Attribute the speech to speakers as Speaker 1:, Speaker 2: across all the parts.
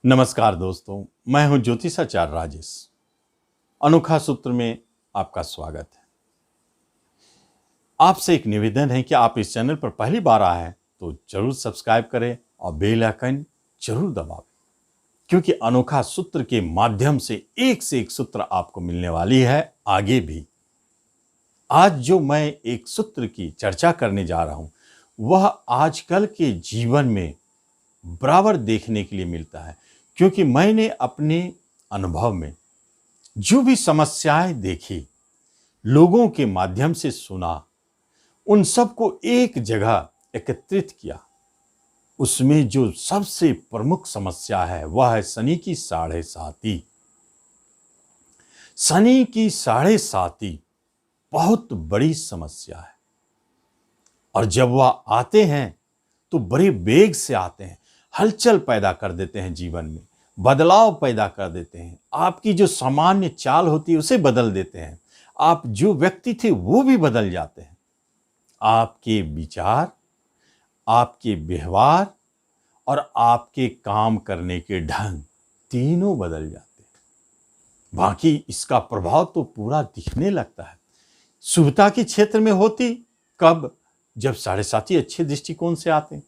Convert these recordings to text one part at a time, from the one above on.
Speaker 1: नमस्कार दोस्तों, मैं हूं ज्योतिषाचार्य राजेश। अनोखा सूत्र में आपका स्वागत है। आपसे एक निवेदन है कि आप इस चैनल पर पहली बार आए हैं तो जरूर सब्सक्राइब करें और बेल आइकन जरूर दबाएं, क्योंकि अनोखा सूत्र के माध्यम से एक सूत्र आपको मिलने वाली है आगे भी। आज जो मैं एक सूत्र की चर्चा करने जा रहा हूं वह आजकल के जीवन में बराबर देखने के लिए मिलता है, क्योंकि मैंने अपने अनुभव में जो भी समस्याएं देखी, लोगों के माध्यम से सुना, उन सबको एक जगह एकत्रित किया। उसमें जो सबसे प्रमुख समस्या है वह है शनि की साढ़े साती। शनि की साढ़े साती बहुत बड़ी समस्या है, और जब वह आते हैं तो बड़े वेग से आते हैं, हलचल पैदा कर देते हैं, जीवन में बदलाव पैदा कर देते हैं। आपकी जो सामान्य चाल होती है उसे बदल देते हैं। आप जो व्यक्ति थे वो भी बदल जाते हैं। आपके विचार, आपके व्यवहार और आपके काम करने के ढंग तीनों बदल जाते हैं। बाकी इसका प्रभाव तो पूरा दिखने लगता है। शुभता के क्षेत्र में होती कब? जब साढ़े साती अच्छे दृष्टिकोण से आते हैं।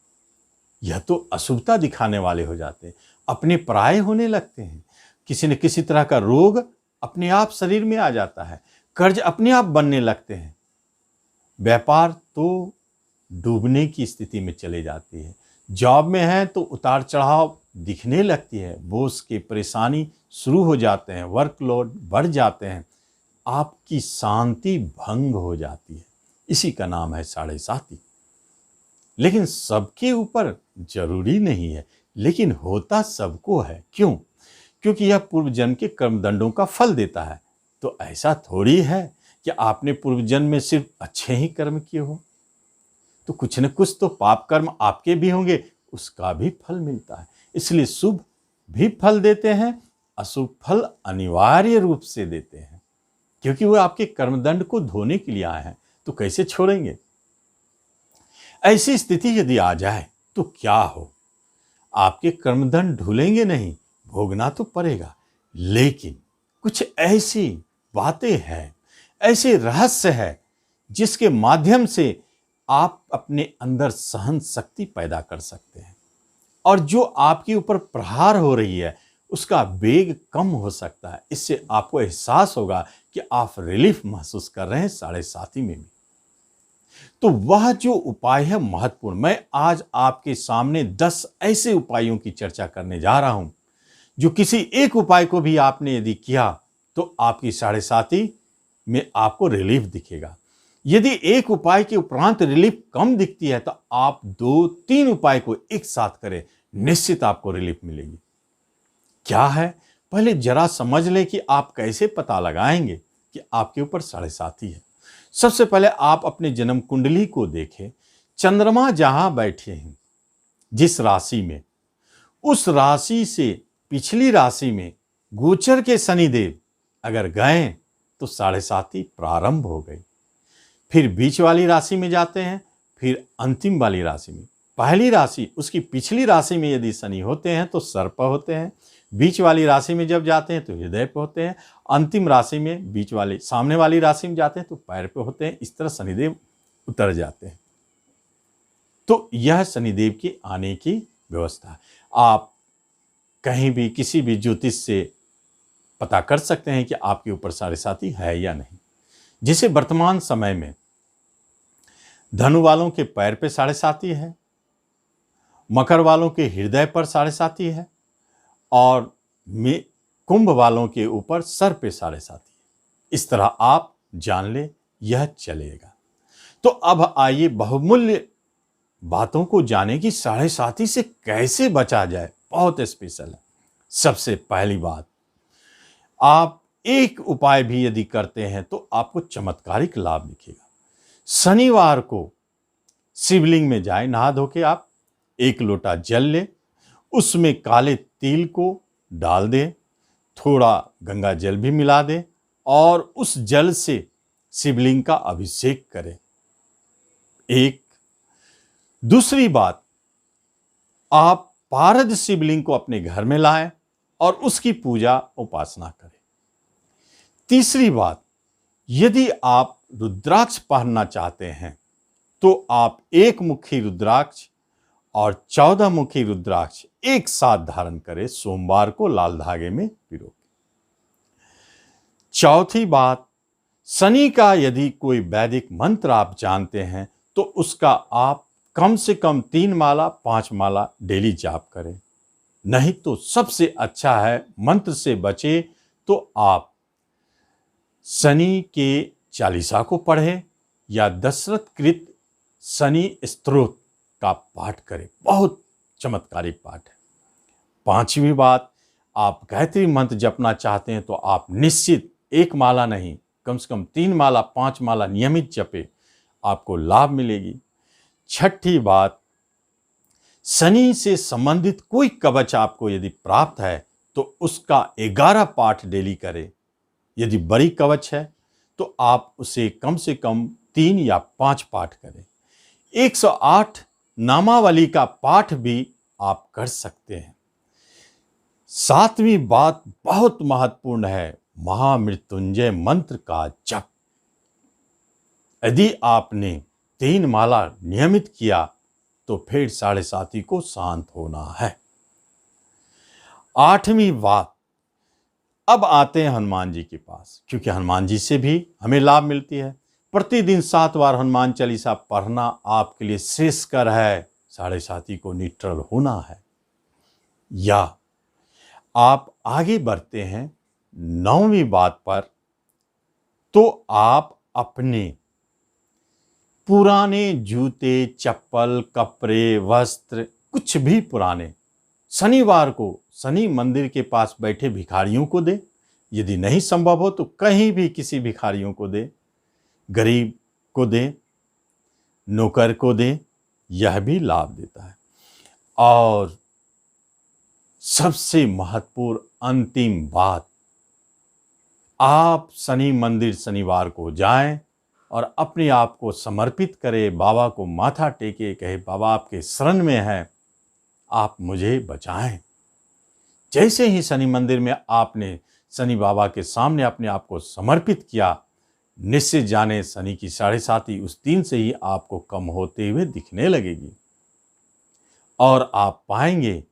Speaker 1: यह तो अशुभता दिखाने वाले हो जाते हैं, अपने पराये होने लगते हैं। किसी न किसी तरह का रोग अपने आप शरीर में आ जाता है, कर्ज अपने आप बनने लगते हैं, व्यापार तो डूबने की स्थिति में चले जाती है, जॉब में है तो उतार चढ़ाव दिखने लगती है, बॉस की परेशानी शुरू हो जाते हैं, वर्कलोड बढ़ जाते हैं, आपकी शांति भंग हो जाती है। इसी का नाम है साढ़े साती। लेकिन सबके ऊपर जरूरी नहीं है, लेकिन होता सबको है। क्यों? क्योंकि यह पूर्व जन्म के कर्मदंडों का फल देता है। तो ऐसा थोड़ी है कि आपने पूर्व जन्म में सिर्फ अच्छे ही कर्म किए हो, तो कुछ न कुछ तो पाप कर्म आपके भी होंगे, उसका भी फल मिलता है। इसलिए शुभ भी फल देते हैं, अशुभ फल अनिवार्य रूप से देते हैं, क्योंकि वो आपके कर्मदंड को धोने के लिए आए हैं। तो कैसे छोड़ेंगे? ऐसी स्थिति यदि आ जाए तो क्या हो? आपके कर्मदंड धुलेंगे नहीं, भोगना तो पड़ेगा। लेकिन कुछ ऐसी बातें हैं, ऐसे रहस्य है जिसके माध्यम से आप अपने अंदर सहन शक्ति पैदा कर सकते हैं, और जो आपके ऊपर प्रहार हो रही है उसका वेग कम हो सकता है। इससे आपको एहसास होगा कि आप रिलीफ महसूस कर रहे हैं साढ़े साती में भी। तो वह जो उपाय है महत्वपूर्ण। मैं आज आपके सामने 10 ऐसे उपायों की चर्चा करने जा रहा हूं, जो किसी एक उपाय को भी आपने यदि किया तो आपकी साढ़े साती में आपको रिलीफ दिखेगा। यदि एक उपाय के उपरांत रिलीफ कम दिखती है तो आप 2-3 उपाय को एक साथ करें, निश्चित आपको रिलीफ मिलेगी। क्या है? पहले जरा समझ लें कि आप कैसे पता लगाएंगे कि आपके ऊपर साढ़े साती है। सबसे पहले आप अपने जन्म कुंडली को देखें। चंद्रमा जहां बैठे हैं, जिस राशि में, उस राशि से पिछली राशि में गोचर के शनिदेव अगर गए तो साढ़े साती प्रारंभ हो गई। फिर बीच वाली राशि में जाते हैं, फिर अंतिम वाली राशि में। पहली राशि उसकी पिछली राशि में यदि शनि होते हैं तो सर पर होते हैं, बीच वाली राशि में जब जाते हैं तो हृदय पे होते हैं, अंतिम राशि में बीच वाली सामने वाली राशि में जाते हैं तो पैर पे होते हैं। इस तरह शनिदेव उतर जाते हैं। तो यह शनिदेव के आने की व्यवस्था है। आप कहीं भी किसी भी ज्योतिष से पता कर सकते हैं कि आपके ऊपर साढ़े साती है या नहीं। जिसे वर्तमान समय में धनु वालों के पैर पे साढ़े साती है, मकर वालों के हृदय पर साढ़े साती है, और कुंभ वालों के ऊपर सर पे साढ़े साती है। इस तरह आप जान ले, यह चलेगा। तो अब आइए बहुमूल्य बातों को जाने कि साढ़े साती से कैसे बचा जाए। बहुत स्पेशल है। सबसे पहली बात, आप एक उपाय भी यदि करते हैं तो आपको चमत्कारिक लाभ दिखेगा। शनिवार को शिवलिंग में जाए, नहा धो के आप 1 लोटा जल ले, उसमें काले तिल को डाल दें, थोड़ा गंगा जल भी मिला दें, और उस जल से शिवलिंग का अभिषेक करें। एक दूसरी बात, आप पारद शिवलिंग को अपने घर में लाएं और उसकी पूजा उपासना करें। तीसरी बात, यदि आप रुद्राक्ष पहनना चाहते हैं तो आप 1 मुखी रुद्राक्ष और 14 मुखी रुद्राक्ष एक साथ धारण करें, सोमवार को लाल धागे में पिरो के। चौथी बात, शनि का यदि कोई वैदिक मंत्र आप जानते हैं तो उसका आप कम से कम 3 माला 5 माला डेली जाप करें। नहीं तो सबसे अच्छा है, मंत्र से बचे तो आप शनि के चालीसा को पढ़ें या दशरथ कृत शनि स्तोत्र का पाठ करें, बहुत चमत्कारिक पाठ है। पांचवी बात, आप गायत्री मंत्र जपना चाहते हैं तो आप निश्चित 1 माला नहीं, कम से कम 3 माला 5 माला नियमित जपे, आपको लाभ मिलेगी। छठी बात, शनि से संबंधित कोई कवच आपको यदि प्राप्त है तो उसका 11 पाठ डेली करें। यदि बड़ी कवच है तो आप उसे कम से कम 3 या 5 पाठ करें। 108 नामावली का पाठ भी आप कर सकते हैं। 7वीं बात बहुत महत्वपूर्ण है, महामृत्युंजय मंत्र का जप। यदि आपने 3 माला नियमित किया तो फिर 7:30 को शांत होना है। 8वीं बात, अब आते हैं हनुमान जी के पास, क्योंकि हनुमान जी से भी हमें लाभ मिलती है। प्रतिदिन 7 बार हनुमान चालीसा पढ़ना आपके लिए श्रेयस्कर है। 7:30 को न्यूट्रल होना है। या आप आगे बढ़ते हैं 9वीं बात पर, तो आप अपने पुराने जूते, चप्पल, कपड़े, वस्त्र, कुछ भी पुराने शनिवार को शनि मंदिर के पास बैठे भिखारियों को दे। यदि नहीं संभव हो तो कहीं भी किसी भिखारियों को दे, गरीब को दे, नौकर को दे, यह भी लाभ देता है। और सबसे महत्वपूर्ण अंतिम बात, आप शनि मंदिर शनिवार को जाएं और अपने आप को समर्पित करें, बाबा को माथा टेके, कहे बाबा आपके शरण में है, आप मुझे बचाएं। जैसे ही शनि मंदिर में आपने शनि बाबा के सामने अपने आप को समर्पित किया, निश्चित जाने शनि की 7:30 उस दिन से ही आपको कम होते हुए दिखने लगेगी और आप पाएंगे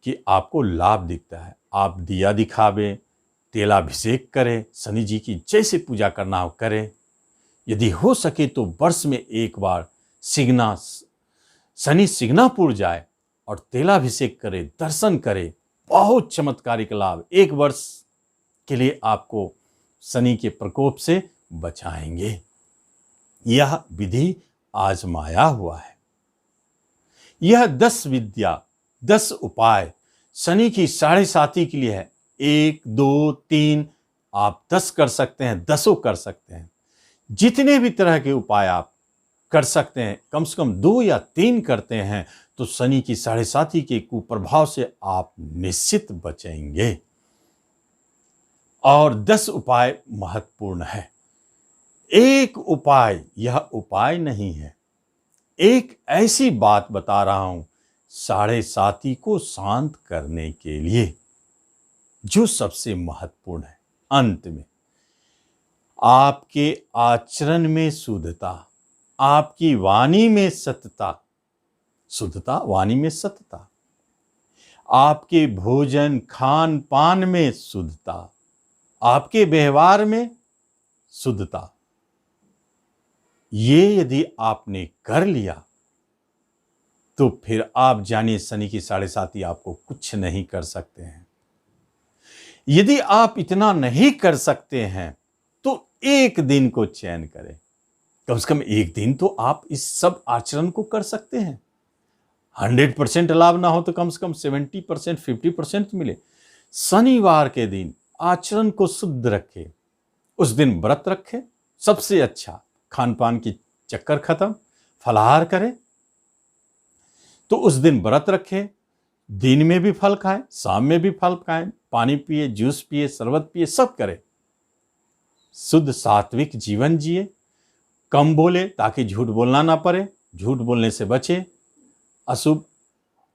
Speaker 1: कि आपको लाभ दिखता है। आप दिया दिखावे, तेलाभिषेक करें, शनि जी की जैसे पूजा करना हो करें। यदि हो सके तो वर्ष में 1 बार शनि सिग्नापुर जाए और तेलाभिषेक करे, दर्शन करे, बहुत चमत्कारिक लाभ 1 वर्ष के लिए आपको शनि के प्रकोप से बचाएंगे। यह विधि आजमाया हुआ है। यह 10 विद्या, 10 उपाय शनि की 7:30 के लिए है। 1, 2, 3 आप 10 कर सकते हैं, 10 कर सकते हैं। जितने भी तरह के उपाय आप कर सकते हैं, कम से कम 2 या 3 करते हैं तो शनि की 7:30 के कुप्रभाव से आप निश्चित बचेंगे। और 10 उपाय महत्वपूर्ण है। एक उपाय यह उपाय नहीं है, एक ऐसी बात बता रहा हूं 7:30 को शांत करने के लिए, जो सबसे महत्वपूर्ण है। अंत में आपके आचरण में शुद्धता, आपकी वाणी में सत्यता, शुद्धता वाणी में सत्यता, आपके भोजन खान पान में शुद्धता, आपके व्यवहार में शुद्धता, ये यदि आपने कर लिया तो फिर आप जानिए शनि की 7:30 आपको कुछ नहीं कर सकते हैं। यदि आप इतना नहीं कर सकते हैं तो एक दिन को चयन करें, कम से कम एक दिन तो आप इस सब आचरण को कर सकते हैं। 100% लाभ ना हो तो कम से कम 70% 50% मिले। शनिवार के दिन आचरण को शुद्ध रखें, उस दिन व्रत रखें, सबसे अच्छा खान पान की चक्कर खत्म, फलाहार करें तो उस दिन व्रत रखें, दिन में भी फल खाएं, शाम में भी फल खाएं, पानी पिए, जूस पिए, शरबत पिए, सब करें। शुद्ध सात्विक जीवन जिए, कम बोले ताकि झूठ बोलना ना पड़े, झूठ बोलने से बचे, अशुभ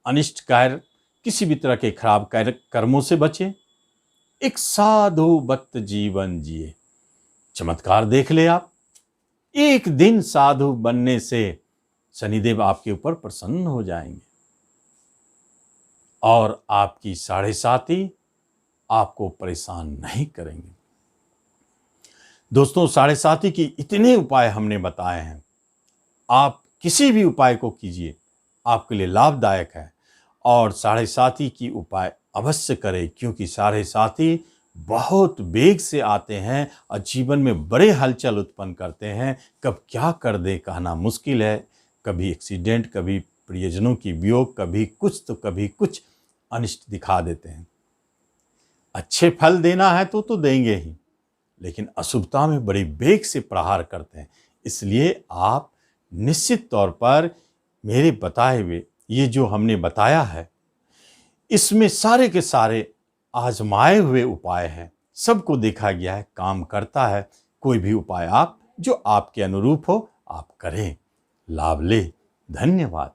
Speaker 1: अनिष्ट कार्य, किसी भी तरह के खराब कर्मों से बचे, एक साधुवत जीवन जिए। चमत्कार देख ले आप, एक दिन साधु बनने से शनिदेव आपके ऊपर प्रसन्न हो जाएंगे और आपकी साढ़े साती आपको परेशान नहीं करेंगे। दोस्तों, साढ़े साती की इतने उपाय हमने बताए हैं, आप किसी भी उपाय को कीजिए, आपके लिए लाभदायक है। और साढ़े साती की उपाय अवश्य करें, क्योंकि साढ़े साती बहुत वेग से आते हैं और जीवन में बड़े हलचल उत्पन्न करते हैं। कब क्या कर दे कहना मुश्किल है। कभी एक्सीडेंट, कभी प्रियजनों की वियोग, कभी कुछ तो कभी कुछ अनिष्ट दिखा देते हैं। अच्छे फल देना है तो देंगे ही, लेकिन अशुभता में बड़ी वेग से प्रहार करते हैं। इसलिए आप निश्चित तौर पर मेरे बताए हुए ये जो हमने बताया है, इसमें सारे के सारे आजमाए हुए उपाय हैं, सबको देखा गया है, काम करता है। कोई भी उपाय आप जो आपके अनुरूप हो आप करें, लाभ ले। धन्यवाद।